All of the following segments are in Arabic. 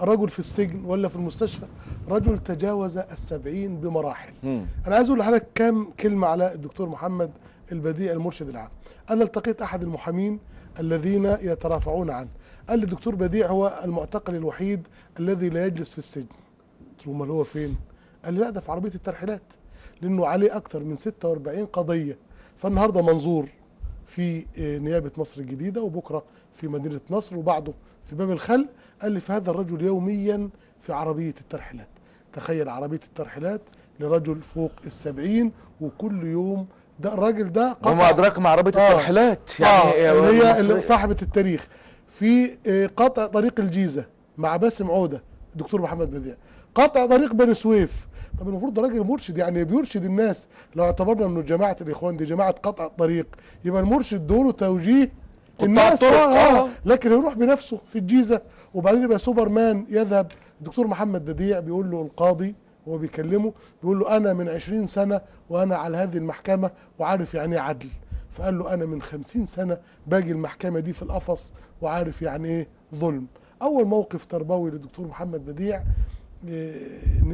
رجل في السجن ولا في المستشفى، رجل تجاوز ال70 بمراحل. انا عايز اقول لحضرتك كام كلمه على الدكتور محمد البديع المرشد العام. انا التقيت احد المحامين الذين يترافعون عنه، قال لي الدكتور بديع هو المعتقل الوحيد الذي لا يجلس في السجن. قلت له امال هو فين؟ قال لي لا ده في عربيه الترحيلات، لانه عليه اكثر من 46 قضيه. فالنهارده منظور في نيابه مصر الجديده، وبكره في مدينه نصر، وبعده في باب الخلق. قال لي فهذا الرجل يوميا في عربيه الترحيلات. تخيل عربيه الترحيلات لرجل فوق ال70، وكل يوم ده الراجل ده قطع. وما ادراك مع عربيه الترحيلات يعني هي صاحبه التاريخ في قطع طريق الجيزه مع باسم عوده الدكتور محمد بديع، قطع طريق بني سويف. طب المفروض ده راجل مرشد، يعني بيرشد الناس. لو اعتبرنا انه جماعه الاخوان دي جماعه قطع الطريق، يبقى المرشد دوره توجيه الناس. لكن يروح بنفسه في الجيزه، وبعدين يبقى سوبرمان يذهب. الدكتور محمد بديع بيقول له القاضي وهو بيكلمه، بيقول له انا من 20 سنه وانا على هذه المحكمه وعارف يعني ايه عدل. فقال له انا من 50 سنه باجي المحكمه دي في القفص وعارف يعني ايه ظلم. اول موقف تربوي للدكتور محمد بديع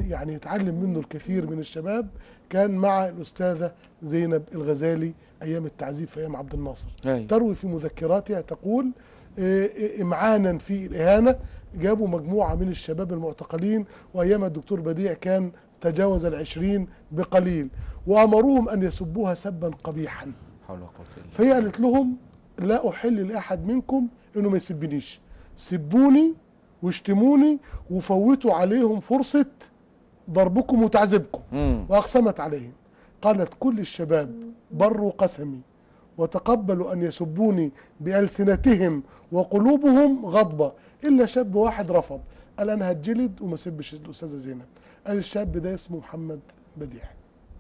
يعني يتعلم منه الكثير من الشباب، كان مع الأستاذة زينب الغزالي أيام التعذيب في أيام عبد الناصر. تروي في مذكراتها تقول إمعانا في الإهانة جابوا مجموعة من الشباب المعتقلين، وأيام الدكتور بديع كان تجاوز ال20 بقليل، وأمروهم أن يسبوها سبا قبيحا. فهي قالت لهم لا أحل لأحد منكم إنه ما يسبنيش، سبوني واشتموني وفوتوا عليهم فرصة ضربكم وتعذيبكم. وأقسمت عليهم، قالت كل الشباب بروا قسمي وتقبلوا أن يسبوني بألسنتهم وقلوبهم غضبة، إلا شاب واحد رفض، قال أنا هتجلد وما سبش الأستاذة زينب. قال الشاب ده اسمه محمد بديع.